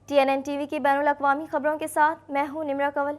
TNN T V کی بین الاقوامی خبروں کے ساتھ میں ہوں نمرہ کنول۔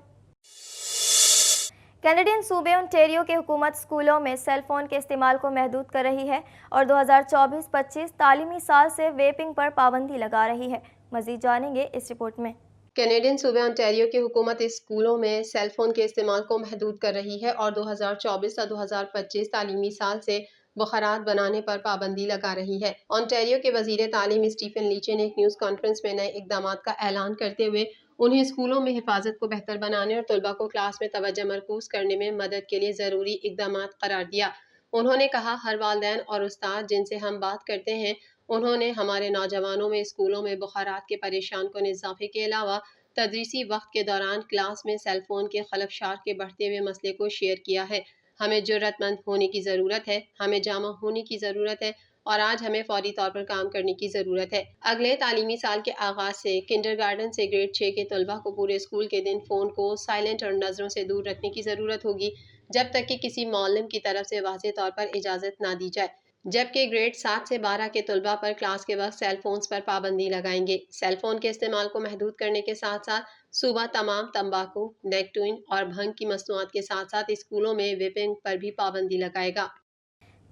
کینیڈین صوبے اونٹیریو کی حکومت اسکولوں میں سیل فون کے استعمال کو محدود کر رہی ہے اور 2024-25 تعلیمی سال سے ویپنگ پر پابندی لگا رہی ہے۔ مزید جانیں گے اس رپورٹ میں۔ کینیڈین صوبے اونٹیریو کی حکومت اسکولوں میں سیل فون کے استعمال کو محدود کر رہی ہے اور 2024 تا 2025 تعلیمی سال سے مخابرات بنانے پر پابندی لگا رہی ہے۔ اونٹیریو کے وزیر تعلیم اسٹیفن لیچے نے ایک نیوز کانفرنس میں نئے اقدامات کا اعلان کرتے ہوئے انہیں اسکولوں میں حفاظت کو بہتر بنانے اور طلباء کو کلاس میں توجہ مرکوز کرنے میں مدد کے لیے ضروری اقدامات قرار دیا۔ انہوں نے کہا، ہر والدین اور استاد جن سے ہم بات کرتے ہیں انہوں نے ہمارے نوجوانوں میں اسکولوں میں بخارات کے پریشان کن اضافے کے علاوہ تدریسی وقت کے دوران کلاس میں سیل فون کے خلفشار کے بڑھتے ہوئے مسئلے کو شیئر کیا ہے۔ ہمیں جرأت مند ہونے کی ضرورت ہے، ہمیں جامع ہونے کی ضرورت ہے اور آج ہمیں فوری طور پر کام کرنے کی ضرورت ہے۔ اگلے تعلیمی سال کے آغاز سے کنڈرگارٹن سے گریڈ 6 کے طلباء کو پورے اسکول کے دن فون کو سائلنٹ اور نظروں سے دور رکھنے کی ضرورت ہوگی جب تک کہ کسی معلم کی طرف سے واضح طور پر اجازت نہ دی جائے، جبکہ گریڈ 7 سے 12 کے طلباء پر کلاس کے وقت سیل فونز پر پابندی لگائیں گے۔ سیل فون کے استعمال کو محدود کرنے کے ساتھ ساتھ صوبہ تمام تمباکو، نیکوٹین اور بھنگ کی مصنوعات کے ساتھ ساتھ اسکولوں میں ویپنگ پر بھی پابندی لگائے گا۔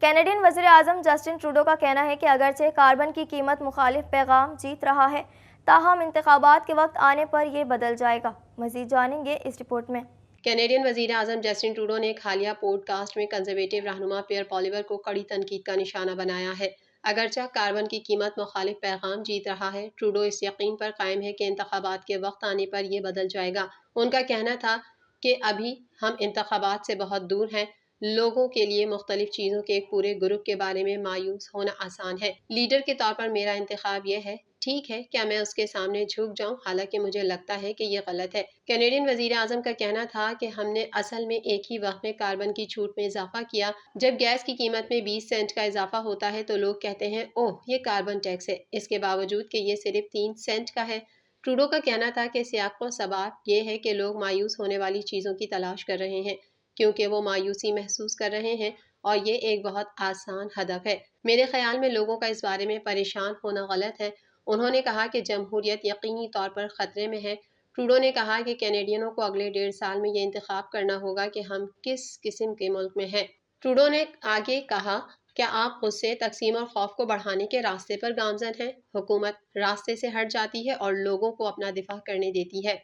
کینیڈین وزیر اعظم جسٹن ٹروڈو کا کہنا ہے کہ اگرچہ کاربن کی قیمت مخالف پیغام جیت رہا ہے، تاہم انتخابات کے وقت آنے پر یہ بدل جائے گا۔ مزید جانیں گے اس رپورٹ میں۔ کینیڈین وزیر اعظم جسٹن ٹروڈو نے ایک حالیہ پوڈ کاسٹ میں کنزرویٹو رہنما پیئر پالیور کو کڑی تنقید کا نشانہ بنایا ہے۔ اگرچہ کاربن کی قیمت مخالف پیغام جیت رہا ہے، ٹروڈو اس یقین پر قائم ہے کہ انتخابات کے وقت آنے پر یہ بدل جائے گا۔ ان کا کہنا تھا کہ ابھی ہم انتخابات سے بہت دور ہیں۔ لوگوں کے لیے مختلف چیزوں کے ایک پورے گروپ کے بارے میں مایوس ہونا آسان ہے۔ لیڈر کے طور پر میرا انتخاب یہ ہے، ٹھیک ہے، کیا میں اس کے سامنے جھک جاؤں، حالانکہ مجھے لگتا ہے کہ یہ غلط ہے۔ کینیڈین وزیر اعظم کا کہنا تھا کہ ہم نے اصل میں ایک ہی وقت میں کاربن کی چھوٹ میں اضافہ کیا۔ جب گیس کی قیمت میں 20 سینٹ کا اضافہ ہوتا ہے تو لوگ کہتے ہیں، اوہ، یہ کاربن ٹیکس ہے، اس کے باوجود کہ یہ صرف 3 سینٹ کا ہے۔ ٹروڈو کا کہنا تھا کہ سیاق و سباق یہ ہے کہ لوگ مایوس ہونے والی چیزوں کی تلاش کر رہے ہیں کیونکہ وہ مایوسی محسوس کر رہے ہیں اور یہ ایک بہت آسان ہدف ہے۔ میرے خیال میں لوگوں کا اس بارے میں پریشان ہونا غلط ہے۔ انہوں نے کہا کہ جمہوریت یقینی طور پر خطرے میں ہے۔ ٹروڈو نے کہا کہ کینیڈینوں کو اگلے 1.5 سال میں یہ انتخاب کرنا ہوگا کہ ہم کس قسم کے ملک میں ہیں۔ ٹروڈو نے آگے کہا، کیا آپ غصے، تقسیم اور خوف کو بڑھانے کے راستے پر گامزن ہیں؟ حکومت راستے سے ہٹ جاتی ہے اور لوگوں کو اپنا دفاع کرنے دیتی ہے۔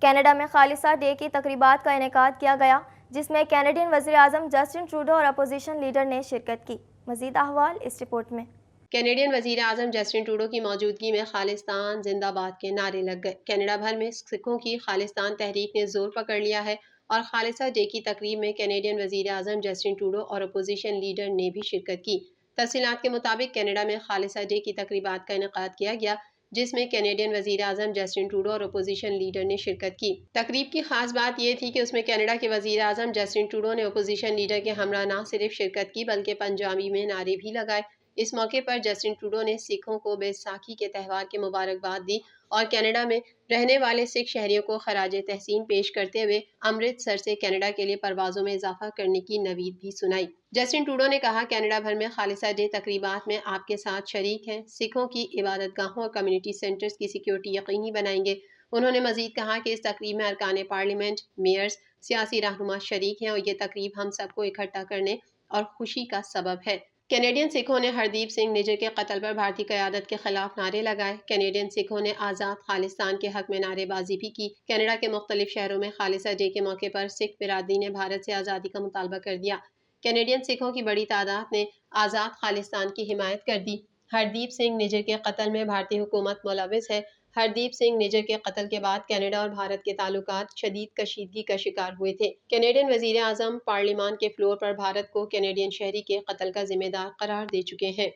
کینیڈا میں خالصہ ڈے کی تقریبات کا انعقاد کیا گیا جس میں کینیڈین وزیر اعظم جسٹن ٹروڈو اور اپوزیشن لیڈر نے شرکت کی۔ مزید احوال اس رپورٹ میں۔ کینیڈین وزیر اعظم جسٹن ٹروڈو کی موجودگی میں خالصتان زندہ باد کے نعرے لگ گئے۔ کینیڈا بھر میں سکھوں کی خالصتان تحریک نے زور پکڑ لیا ہے اور خالصہ ڈے کی تقریب میں کینیڈین وزیر اعظم جسٹن ٹروڈو اور اپوزیشن لیڈر نے بھی شرکت کی۔ تفصیلات کے مطابق کینیڈا میں خالصہ ڈے کی تقریبات کا انعقاد کیا گیا جس میں کینیڈین وزیر اعظم جسٹن ٹروڈو اور اپوزیشن لیڈر نے شرکت کی۔ تقریب کی خاص بات یہ تھی کہ اس میں کینیڈا کے وزیر اعظم جسٹن ٹروڈو نے اپوزیشن لیڈر کے ہمراہ نہ صرف شرکت کی بلکہ پنجابی میں نعرے بھی لگائے۔ اس موقع پر جسٹن ٹروڈو نے سکھوں کو بیساکھی کے تہوار کی مبارکباد دی اور کینیڈا میں رہنے والے سکھ شہریوں کو خراج تحسین پیش کرتے ہوئے امرتسر سے کینیڈا کے لیے پروازوں میں اضافہ کرنے کی نوید بھی سنائی۔ جسٹن ٹروڈو نے کہا، کینیڈا بھر میں خالصہ ڈے تقریبات میں آپ کے ساتھ شریک ہیں، سکھوں کی عبادت گاہوں اور کمیونٹی سینٹرز کی سیکیورٹی یقینی بنائیں گے۔ انہوں نے مزید کہا کہ اس تقریب میں ارکان پارلیمنٹ، میئرز، سیاسی رہنما شریک ہیں اور یہ تقریب ہم سب کو اکٹھا کرنے اور خوشی کا سبب ہے۔ کینیڈین سکھوں نے ہردیپ سنگھ نجر کے قتل پر بھارتی قیادت کے خلاف نعرے لگائے۔ کینیڈین سکھوں نے آزاد خالصتان کے حق میں نعرے بازی بھی کی۔ کینیڈا کے مختلف شہروں میں خالصہ ڈے کے موقع پر سکھ برادری نے بھارت سے آزادی کا مطالبہ کر دیا۔ کینیڈین سکھوں کی بڑی تعداد نے آزاد خالصتان کی حمایت کر دی۔ ہردیپ سنگھ نجر کے قتل میں بھارتی حکومت ملوث ہے۔ ہردیپ سنگھ نجر کے قتل کے بعد کینیڈا اور بھارت کے تعلقات شدید کشیدگی کا شکار ہوئے تھے۔ کینیڈین وزیر اعظم پارلیمان کے فلور پر بھارت کو کینیڈین شہری کے قتل کا ذمہ دار قرار دے چکے ہیں۔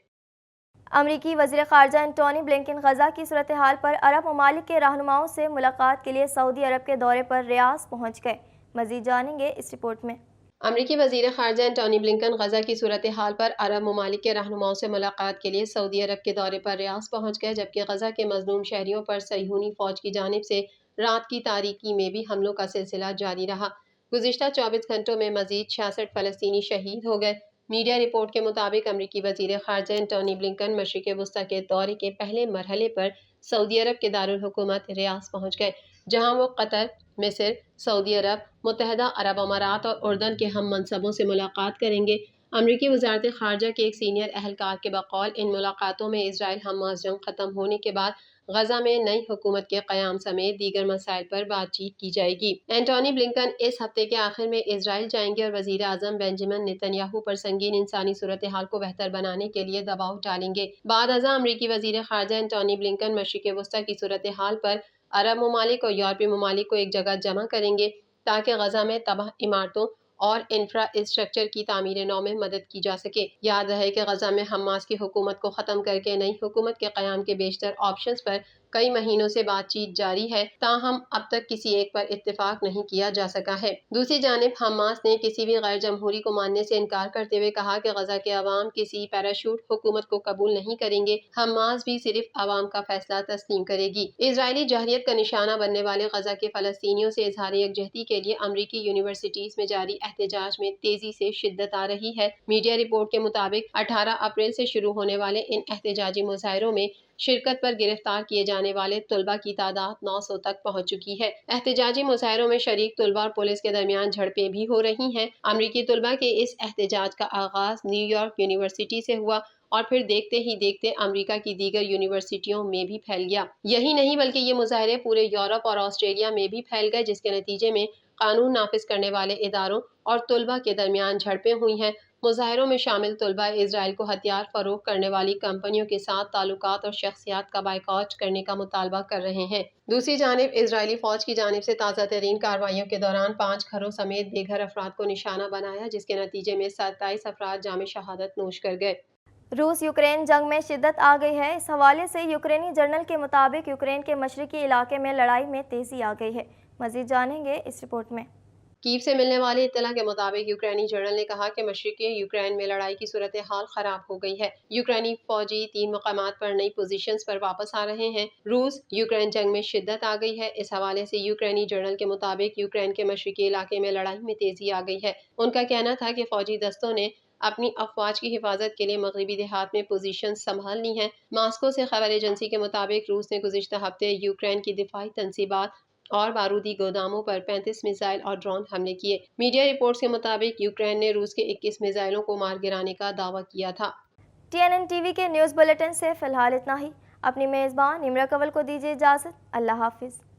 امریکی وزیر خارجہ انٹونی بلنکن غزہ کی صورتحال پر عرب ممالک کے رہنماؤں سے ملاقات کے لیے سعودی عرب کے دورے پر ریاض پہنچ گئے۔ مزید جانیں گے اس رپورٹ میں۔ امریکی وزیر خارجہ انٹونی بلنکن غزہ کی صورتحال پر عرب ممالک کے رہنماؤں سے ملاقات کے لیے سعودی عرب کے دورے پر ریاض پہنچ گئے، جبکہ غزہ کے مظلوم شہریوں پر صہیونی فوج کی جانب سے رات کی تاریکی میں بھی حملوں کا سلسلہ جاری رہا۔ گزشتہ 24 گھنٹوں میں مزید 66 فلسطینی شہید ہو گئے۔ میڈیا رپورٹ کے مطابق امریکی وزیر خارجہ انٹونی بلنکن مشرق وسطیٰ کے دورے کے پہلے مرحلے پر سعودی عرب کے دارالحکومت ریاض پہنچ گئے، جہاں وہ قطر، مصر، سعودی عرب، متحدہ عرب امارات اور اردن کے ہم منصبوں سے ملاقات کریں گے۔ امریکی وزارت خارجہ کے ایک سینئر اہلکار کے بقول ان ملاقاتوں میں اسرائیل حماس جنگ ختم ہونے کے بعد غزہ میں نئی حکومت کے قیام سمیت دیگر مسائل پر بات چیت کی جائے گی۔ اینٹونی بلنکن اس ہفتے کے آخر میں اسرائیل جائیں گے اور وزیر اعظم بنجمن نیتن یاہو پر سنگین انسانی صورتحال کو بہتر بنانے کے لیے دباؤ ڈالیں گے۔ بعد ازاں امریکی وزیر خارجہ اینٹونی بلنکن مشرق وسطیٰ کی صورتحال پر عرب ممالک اور یورپی ممالک کو ایک جگہ جمع کریں گے تاکہ غزہ میں تباہ عمارتوں اور انفراسٹرکچر کی تعمیر نو میں مدد کی جا سکے۔ یاد رہے کہ غزہ میں حماس کی حکومت کو ختم کر کے نئی حکومت کے قیام کے بیشتر آپشنز پر کئی مہینوں سے بات چیت جاری ہے، تاہم اب تک کسی ایک پر اتفاق نہیں کیا جا سکا ہے۔ دوسری جانب حماس نے کسی بھی غیر جمہوری کو ماننے سے انکار کرتے ہوئے کہا کہ غزہ کے عوام کسی پیراشوٹ حکومت کو قبول نہیں کریں گے، حماس بھی صرف عوام کا فیصلہ تسلیم کرے گی۔ اسرائیلی جارحیت کا نشانہ بننے والے غزہ کے فلسطینیوں سے اظہار یکجہتی کے لیے امریکی یونیورسٹیز میں جاری احتجاج میں تیزی سے شدت آ رہی ہے۔ میڈیا رپورٹ کے مطابق 18 اپریل سے شروع ہونے والے ان احتجاجی مظاہروں میں شرکت پر گرفتار کیے جانے والے طلباء کی تعداد 900 تک پہنچ چکی ہے۔ احتجاجی مظاہروں میں شریک طلباء اور پولیس کے درمیان جھڑپیں بھی ہو رہی ہیں۔ امریکی طلباء کے اس احتجاج کا آغاز نیو یارک یونیورسٹی سے ہوا اور پھر دیکھتے ہی دیکھتے امریکہ کی دیگر یونیورسٹیوں میں بھی پھیل گیا۔ یہی نہیں بلکہ یہ مظاہرے پورے یورپ اور آسٹریلیا میں بھی پھیل گئے، جس کے نتیجے میں قانون نافذ کرنے والے اداروں اور طلباء کے درمیان جھڑپیں ہوئی ہیں۔ مظاہروں میں شامل طلباء اسرائیل کو ہتھیار فروخت کرنے والی کمپنیوں کے ساتھ تعلقات اور شخصیات کا بائیکاٹ کرنے کا مطالبہ کر رہے ہیں۔ دوسری جانب اسرائیلی فوج کی جانب سے تازہ ترین کارروائیوں کے دوران 5 گھروں سمیت بے گھر افراد کو نشانہ بنایا، جس کے نتیجے میں 27 افراد جام شہادت نوش کر گئے۔ روس یوکرین جنگ میں شدت آ گئی ہے۔ اس حوالے سے یوکرینی جرنل کے مطابق یوکرین کے مشرقی علاقے میں لڑائی میں تیزی آ گئی ہے۔ مزید جانیں گے اس رپورٹ میں۔ کیو سے ملنے والی اطلاع کے مطابق یوکرینی جرنل نے کہا کہ مشرقی یوکرین میں لڑائی کی صورتحال خراب ہو گئی ہے۔ یوکرینی فوجی 3 مقامات پر نئی پوزیشنز پر واپس آ رہے ہیں۔ روس یوکرین جنگ میں شدت آ گئی ہے۔ اس حوالے سے یوکرینی جرنل کے مطابق یوکرین کے مشرقی علاقے میں لڑائی میں تیزی آ گئی ہے۔ ان کا کہنا تھا کہ فوجی دستوں نے اپنی افواج کی حفاظت کے لیے مغربی دیہات میں پوزیشن سنبھال لی ہیں۔ ماسکو سے خبر ایجنسی کے مطابق روس نے گزشتہ ہفتے یوکرین کی دفاعی تنصیبات اور بارودی گوداموں پر 35 میزائل اور ڈرون حملے کیے۔ میڈیا رپورٹس کے مطابق یوکرین نے روس کے 21 میزائلوں کو مار گرانے کا دعویٰ کیا تھا۔ TNN TV کے نیوز بلیٹن سے فی الحال اتنا ہی۔ اپنی میزبان نمرہ کول کو دیجیے اجازت۔ اللہ حافظ۔